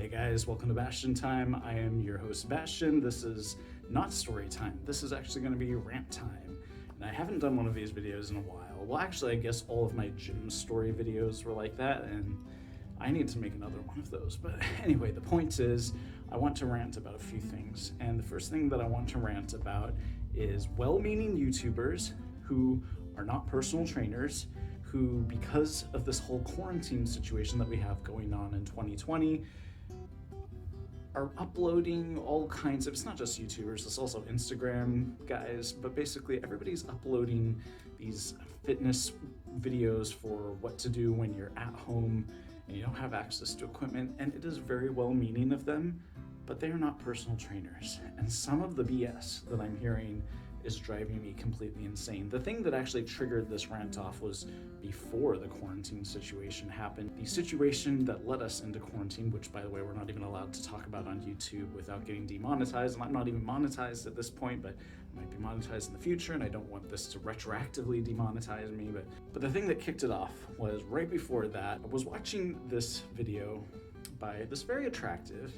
Hey guys, welcome to Bastion Time. I am your host Bastion. This is not story time. This is actually going to be rant time. And I haven't done one of these videos in a while. Well, actually, I guess all of my gym story videos were like that, and I need to make another one of those. But anyway, the point is, I want to rant about a few things. And the first thing that I want to rant about is well-meaning YouTubers who are not personal trainers, who, because of this whole quarantine situation that we have going on in 2020, are uploading all kinds of, it's not just YouTubers, it's also Instagram guys, but basically everybody's uploading these fitness videos for what to do when you're at home and you don't have access to equipment, and it is very well-meaning of them, but they are not personal trainers. And some of the BS that I'm hearing is driving me completely insane. The thing that actually triggered this rant off was before the quarantine situation happened. The situation that led us into quarantine, which by the way, we're not even allowed to talk about on YouTube without getting demonetized, and I'm not even monetized at this point, but I might be monetized in the future, and I don't want this to retroactively demonetize me. But the thing that kicked it off was right before that, I was watching this video by this very attractive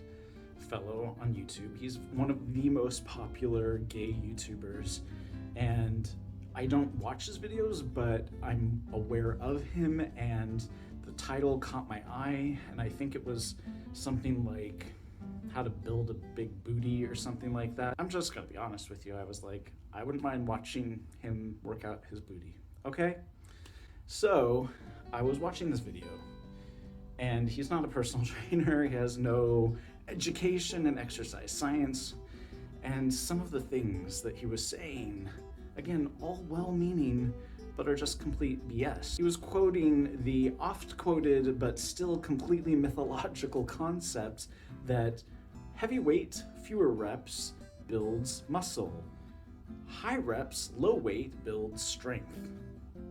fellow on YouTube. He's one of the most popular gay YouTubers, and I don't watch his videos, but I'm aware of him, and the title caught my eye, and I think it was something like how to build a big booty or something like that. I'm just gonna be honest with you. I was like, I wouldn't mind watching him work out his booty. Okay? So I was watching this video, and he's not a personal trainer. He has no education in exercise science, and some of the things that he was saying, again, all well-meaning, but are just complete BS. He was quoting the oft-quoted but still completely mythological concept that heavy weight, fewer reps builds muscle. High reps, low weight builds strength.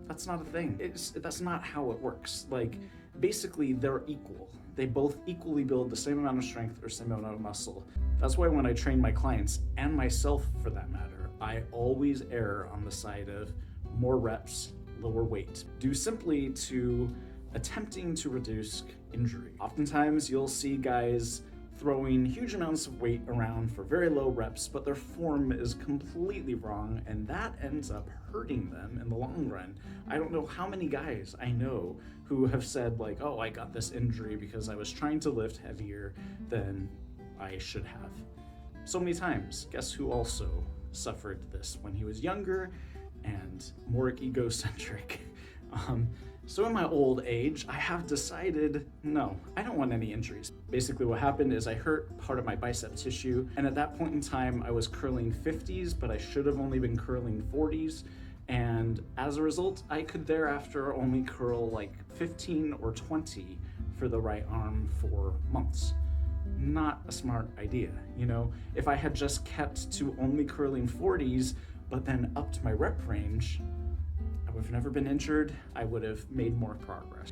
That's not a thing. That's not how it works. Like, basically, they're equal. They both equally build the same amount of strength or same amount of muscle. That's why when I train my clients, and myself for that matter, I always err on the side of more reps, lower weight, due simply to attempting to reduce injury. Oftentimes you'll see guys throwing huge amounts of weight around for very low reps, but their form is completely wrong, and that ends up hurting them in the long run. I don't know how many guys I know who have said like, oh, I got this injury because I was trying to lift heavier than I should have. So many times. Guess who also suffered this when he was younger and more egocentric? So in my old age, I have decided, no, I don't want any injuries. Basically what happened is I hurt part of my bicep tissue, and at that point in time, I was curling 50s, but I should have only been curling 40s. And as a result, I could thereafter only curl like 15 or 20 for the right arm for months. Not a smart idea, you know? If I had just kept to only curling 40s, but then upped my rep range, I would have never been injured. I would have made more progress.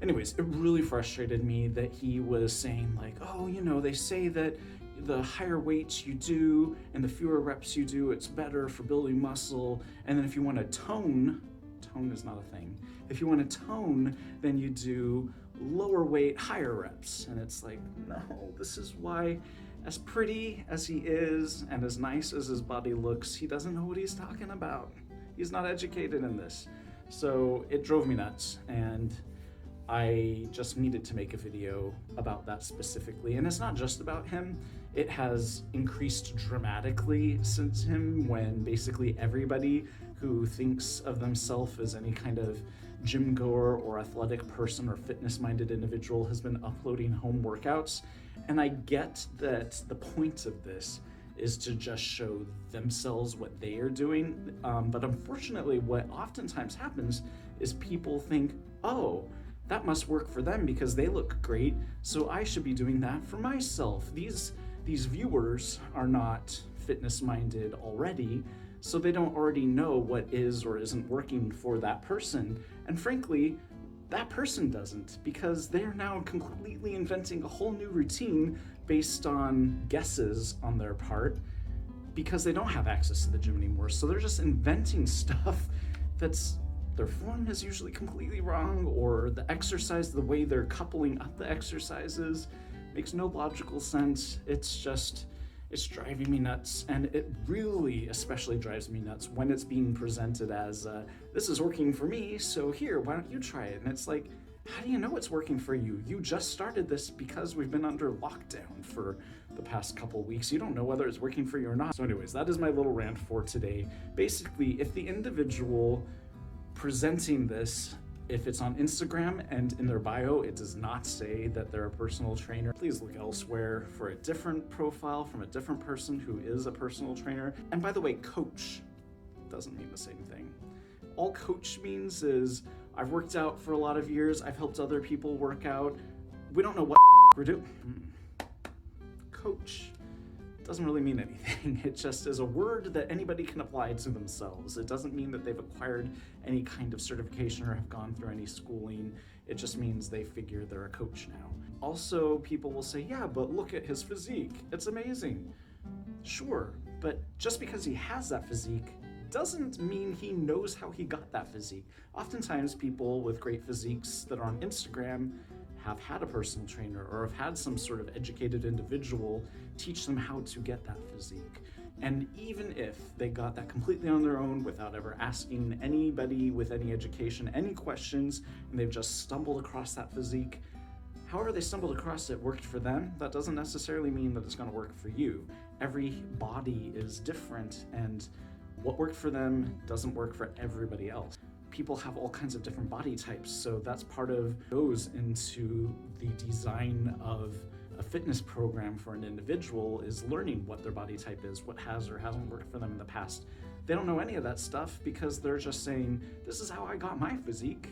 Anyways, it really frustrated me that he was saying like, oh, you know, they say that the higher weights you do and the fewer reps you do, it's better for building muscle. And then if you want to tone is not a thing. If you want to tone, then you do lower weight, higher reps. And it's like, no, this is why, as pretty as he is and as nice as his body looks, he doesn't know what he's talking about. He's not educated in this. So it drove me nuts, and I just needed to make a video about that specifically. And it's not just about him. It has increased dramatically since him, when basically everybody who thinks of themselves as any kind of gym goer or athletic person or fitness-minded individual has been uploading home workouts. And I get that the point of this is to just show themselves what they are doing. But unfortunately, what oftentimes happens is people think, oh, that must work for them because they look great, so I should be doing that for myself. These viewers are not fitness-minded already, so they don't already know what is or isn't working for that person. And frankly, that person doesn't, because they're now completely inventing a whole new routine based on guesses on their part, because they don't have access to the gym anymore. So they're just inventing stuff that's, their form is usually completely wrong, or the exercise, the way they're coupling up the exercises makes no logical sense. It's driving me nuts, and it really especially drives me nuts when it's being presented as this is working for me, so here, why don't you try it? And it's like, how do you know it's working for you? You just started this because we've been under lockdown for the past couple weeks. You don't know whether it's working for you or not. So anyways, that is my little rant for today. Basically, if the individual presenting this, if it's on Instagram and in their bio it does not say that they're a personal trainer, please look elsewhere for a different profile from a different person who is a personal trainer. And by the way, coach doesn't mean the same thing. All coach means is, I've worked out for a lot of years, I've helped other people work out, we don't know what we're doing. Coach doesn't really mean anything. It just is a word that anybody can apply to themselves. It doesn't mean that they've acquired any kind of certification or have gone through any schooling. It just means they figure they're a coach now. Also, people will say, yeah, but look at his physique, it's amazing. Sure, but just because he has that physique doesn't mean he knows how he got that physique. Oftentimes people with great physiques that are on Instagram have had a personal trainer or have had some sort of educated individual teach them how to get that physique. And even if they got that completely on their own without ever asking anybody with any education any questions, and they've just stumbled across that physique, however they stumbled across it worked for them, that doesn't necessarily mean that it's going to work for you. Every body is different, and what worked for them doesn't work for everybody else. People have all kinds of different body types, so that's goes into the design of a fitness program for an individual, is learning what their body type is, what has or hasn't worked for them in the past. They don't know any of that stuff because they're just saying, this is how I got my physique.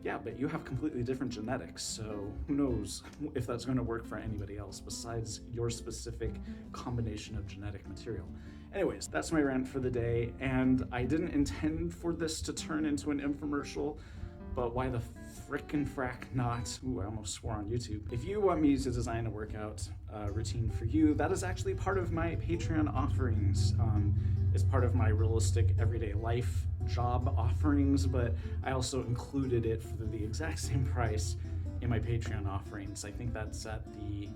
Yeah, but you have completely different genetics, so who knows if that's going to work for anybody else besides your specific combination of genetic material. Anyways, that's my rant for the day, and I didn't intend for this to turn into an infomercial, but why the frickin' frack not? Ooh, I almost swore on YouTube. If you want me to design a workout routine for you, that is actually part of my Patreon offerings. It's part of my realistic everyday life job offerings, but I also included it for the exact same price in my Patreon offerings. I think that's at the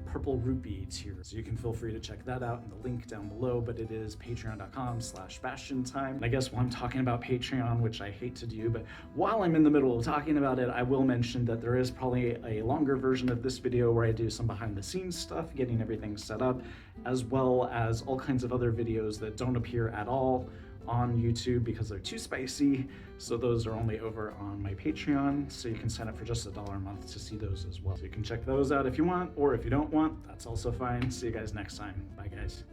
Purple Rupee tier. So you can feel free to check that out in the link down below, but it is patreon.com/BastianTime. And I guess while I'm talking about Patreon, which I hate to do, but while I'm in the middle of talking about it, I will mention that there is probably a longer version of this video where I do some behind the scenes stuff, getting everything set up, as well as all kinds of other videos that don't appear at all on YouTube because they're too spicy. So those are only over on my Patreon, so you can sign up for just $1 a month to see those as well. So you can check those out if you want, or if you don't want, that's also fine. See you guys next time. Bye guys.